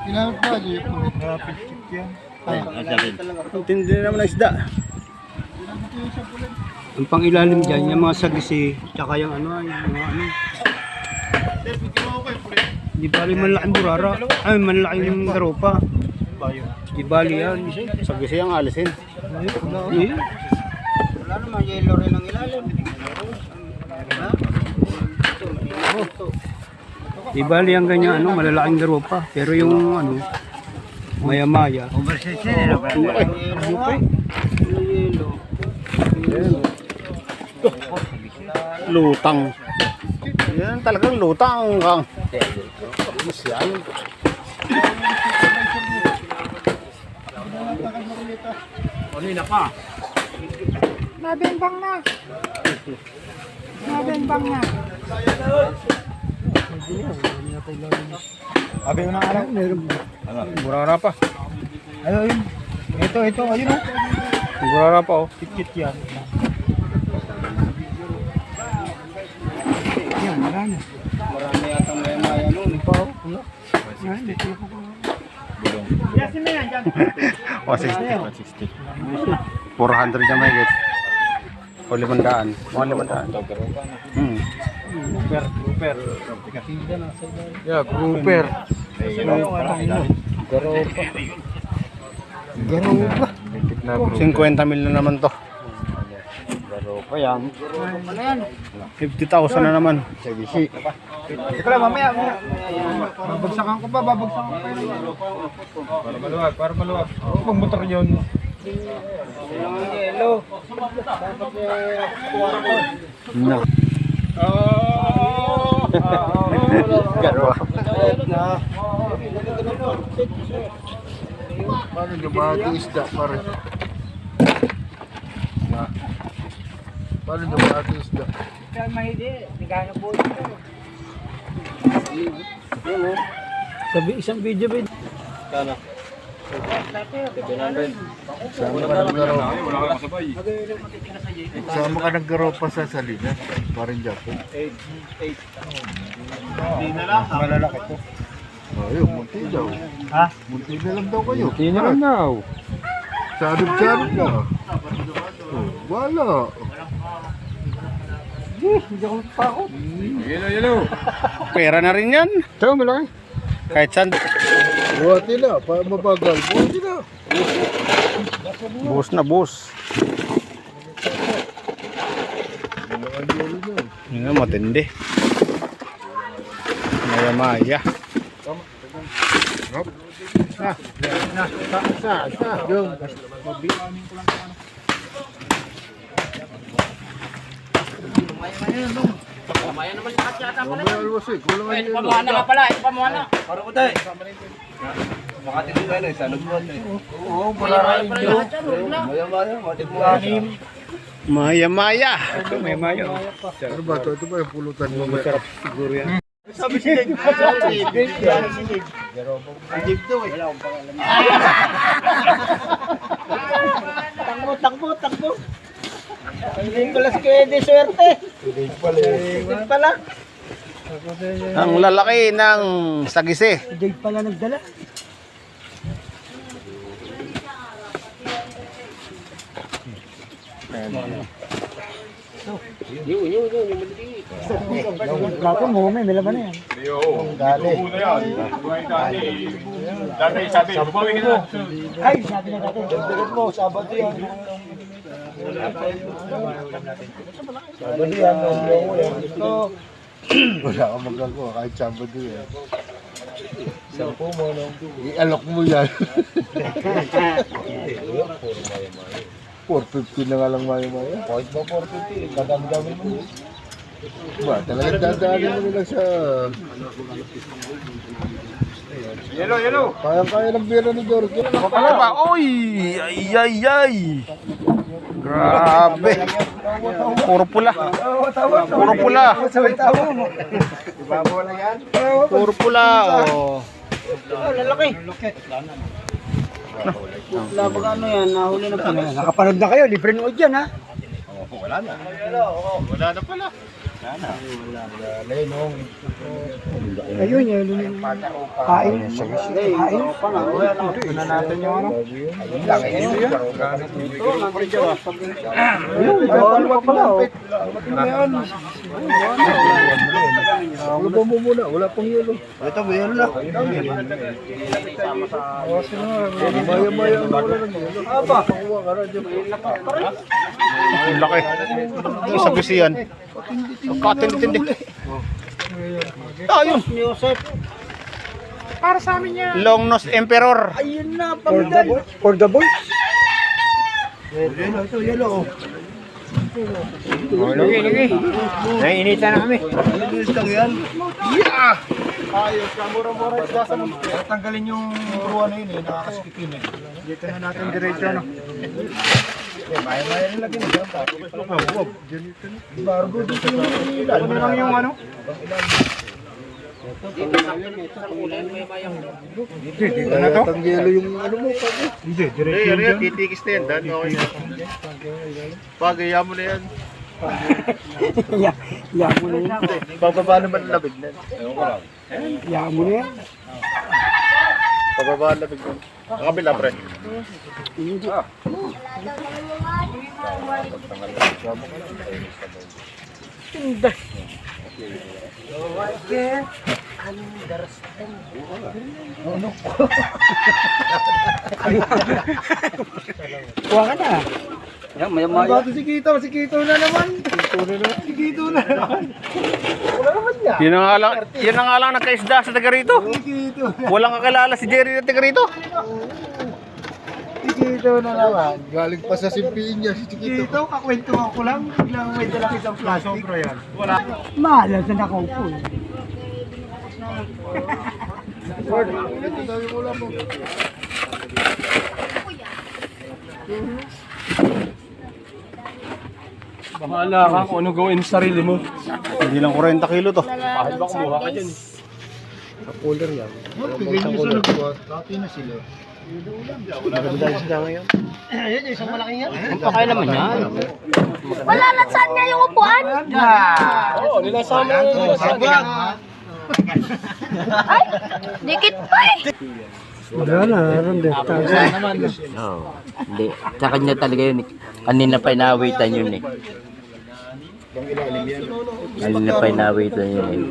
Ginamit pa dyan yung kulit. Rapid chip yan. Ang tindi naman ng isda. Ang pangilalim dyan, yung mga sagisi, tsaka yung ano, yung mga ano. Di bali malaking burara. Ay, malaking garopa. Di bali yan. Sagisi ang alisin. Eh, Wala naman, yellow rin ang ilalim. di bali ang ganyan, ano, malalaking garopa. Pero yung ano, maya-maya. Lutang. Yan talagang lutang kang. Yan. Nabembang na. Nabembang na. Abi mo na alam. Burara pa. Ayun. Ito, ayun o. Burara pa oh. Kit yan. Yan, marami. Marami yatang maya noon. Yan, dito na po. 160. 400 na may git. O 500. Mga 500. Grouper. Yeah, grouper. Garopa. 50 mil na naman to. Garopa yan. 50,000 na naman. Sagisi. Ito lang, mamaya. Babagsakan ko pa. Para maluwag. Pag motor yun. Yellow. No. Paano dumati isda, pare? Paano dumati isda? Sabi isang video ba? Sama ka ng garopa sa salina. Parang Japan. Malalaki to. Ayun, munti daw. Ha? Munti na lang daw kayo. Hindi na lang daw. Sarap na. Oh, wala. Hindi ako takot. Pera na rin yan. Ito, malaki. Kahit saan. Buhati na. Mabagal. Buhati na. Bus na bus. Yun na, matindi. Maya-maya. Yung. Mamaya alwasik. Walang ano yun. Pamuhana nga pala, ito pamuhana. Oo, parang Maya-maya. Ito, may mayo. ano ba ito? Ito ba yung pulutan mo? Masarap siguro yan. Sabi si Dave. Takbo. Hindi pala si Kuya de swerte. Hindi pala. Ang lalaki ng sagisi. Jade pala nagdala. Plato mo, may laman na yan. Ay, sabi na natin. Dagdagan mo, Sabado yan. Sabado yan. Wala kang magagawa kahit Sabado yan. Sampo mo, no? I-alok mo yan. 450 na nga lang maya-maya. Kahit ba 450? Kadami-dami mo. Ba, talagang dadaanin mo nila sa... Yellow. Kaya ng bira ni George. Ano ba? Oy! Ay! Grabe. Puro pula. Puro pula. Oh. Lalaki. Wala ba ano yan, nahuli na pala. Nakapanood na kayo, libre nood yan ha. Wala na pala. Ayun, yelo yun. Kain. Kain. Una natin yung ano. Ayun, pala. Wala pa mo muna, wala pang yelo. Ito, mayroon na. Maya-maya ang wala ng yelo. Aba, pakuha ka na dyan. Ang laki. Ito sa bisiyan. Katindi-tindi. Ayun. Joseph. Para sa amin yan. Long nose emperor. Ayun na, pamigay. For the boys. Yelo, ito, yelo. Naiinitan na kami. Ayos ka, mura-mura yung gasa mo. Tanggalin yung ruwa na yun eh, nakakaskipin eh. Dito na natin diretso, no? Maya-maya nila ginagawa. Bargo dito yung ilan. Ano lang yung ano? Dito na to? Ang yelo yung ano mo. Hindi, diretso yun. Titikis na yan, Dan. Okay. Pagaya mo na yan. Ya mo na yan. Pababa naman ang labig na. Ya mo na yan. Pababa ang labig na. Ang kabila, pre. Kuha ka na. Yan, maya-maya. Bato si Kito na naman. Si Kito na naman. Yan ang nga lang nagkaisda sa taga rito. Walang kakilala si Jerry na taga rito. Si Kito na naman. Galing pa sa simpiin niya si Chiquito. Kito, kakwentuhan ko lang. Biglang may dala kitang plastic. Sobra yan. Wala. Mahal sa nakaupo. Lord, ito daw yung ulam mo. Bahala ka kung ano gawin sa sarili mo. Hindi lang 40 kilo to. Bahal ba kumuha ka dyan? Sa cooler yan. Bigay niyo sa nagbuhat. Dati na sila. Maganda isda ngayon. Ayun, isang malaking yan. Pakay naman yan. Wala na saan nga yung upuan? Oo, nilasama yung sabag. Ay, dikit pa eh. Wala na, meron din. Oo. Hindi. Sa kanya talaga yun. Kanina pa inawitan yun eh. Kanina pa inawitan yun eh.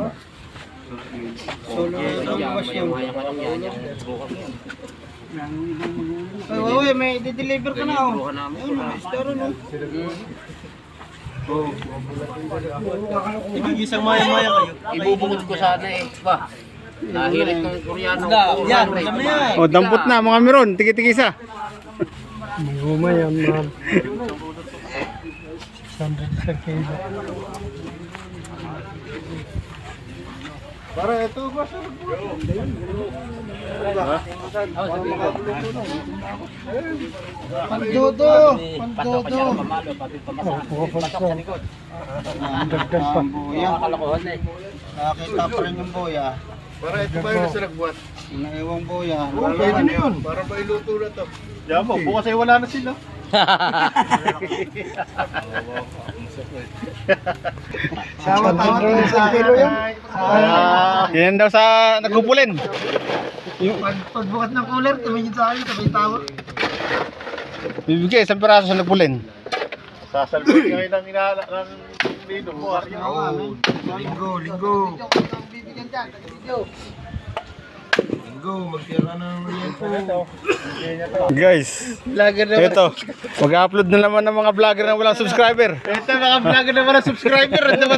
Uy, may di-deliver ka na oh. Ayun, may star no. Igigisang maya-maya kayo. Ibubungod ko sana eh. Ba? Nahirit ng Koreano. Yan, alam na yan. O, dampot na mga meron. Tiki-tikisa. Gumaya, ma'am. 600 sa kilo. Para ito ba sa Pandodo! Pandodo! Dagdag pa. Nakakita pa rin yung boya. Para ito ba yung nasa nagbuhat? Naiwang boya. Oo, pwede na yun. Para mailuto na to. Diyan mo, bukas ay wala na sila. Tawa-tawa rin sa kilo yan. Yan daw sa nagpupulin. Pagbukat ng cooler, tumingin sa akin, sabay tawa. Bibigay isang piraso sa nagpulin. Sasalbot ngayon ng lino mo. Linggo, linggo. Linggo, magtira ng Guys, ito, mag-upload na naman ng mga vlogger na walang subscriber. Ito, mga vlogger na walang subscriber. Ito ba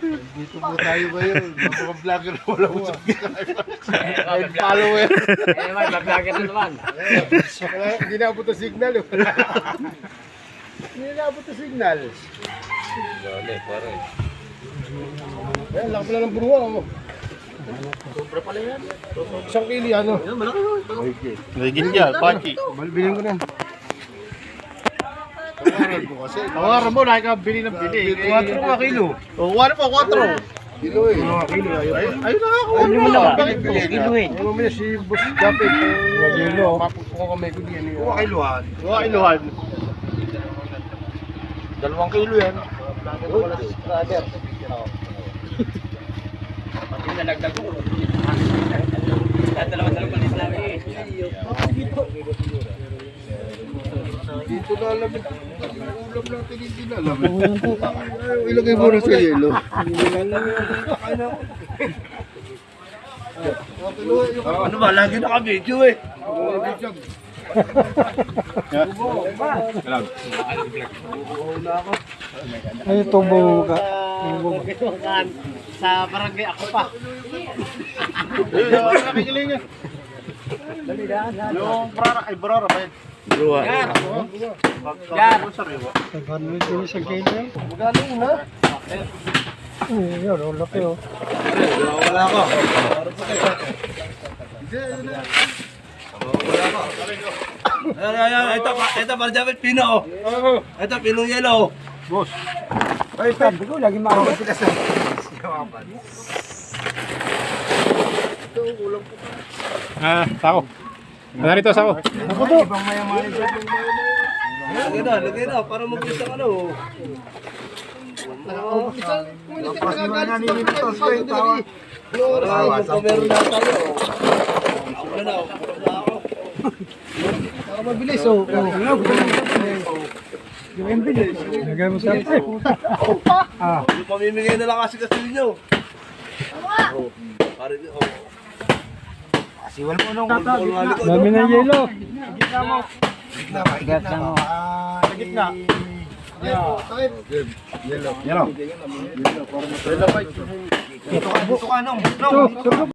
Dito po tayo ngayon. Mga vlogger na walang subscriber. Ay, follower. Eh, may vlogger na naman. Hindi na abot ang signal. Hindi na abot ang signal. Ayan, laki pala ng buruwa mo. Sobra pala yan. Isang kili, ano? Nagiging niya, Pachi. Bilhin ko na yan. Tawaran ko kasi. Tawaran mo, nakikabili ng bili. 4 nga kilo. O, 1 po, 4. Kilo eh. Kilo, Ayun na ako. Ayun mo na. Bakit po? Kiluhin. Ayun mo si Boss Japet. Kilo. Mapupo kami ko diyan. 2 kiluhan. 2 kiluhan. 2 kilo yan. Dito na alam ito. Ulam natin hindi na alam. Ilagay mo na sa yelo. Ano ba? Lagi naka-video eh. Ay, tubo ka. Sa barangay ako pa. Yung brara ay brara ba yun? Bruwa. Yan. Yan. Sagano din sa kilo. Magaling na. Yun, ang laki oh. Wala ko. Ito para David Pino. Ito Pinong Yellow. Boss. Ay, sabi ko, lagi makakot sila sa... Sako. Narito sako. Ako to. Lagay na, para mabilis ang ano. Meron na tayo. Ako na ako. Mabilis oh. Yung ambulance. Lagay mo sa Yung pamimigay na lang kasi ninyo. Para Siwal mo nung dami ng yelo. gitna. Yellow. Ito,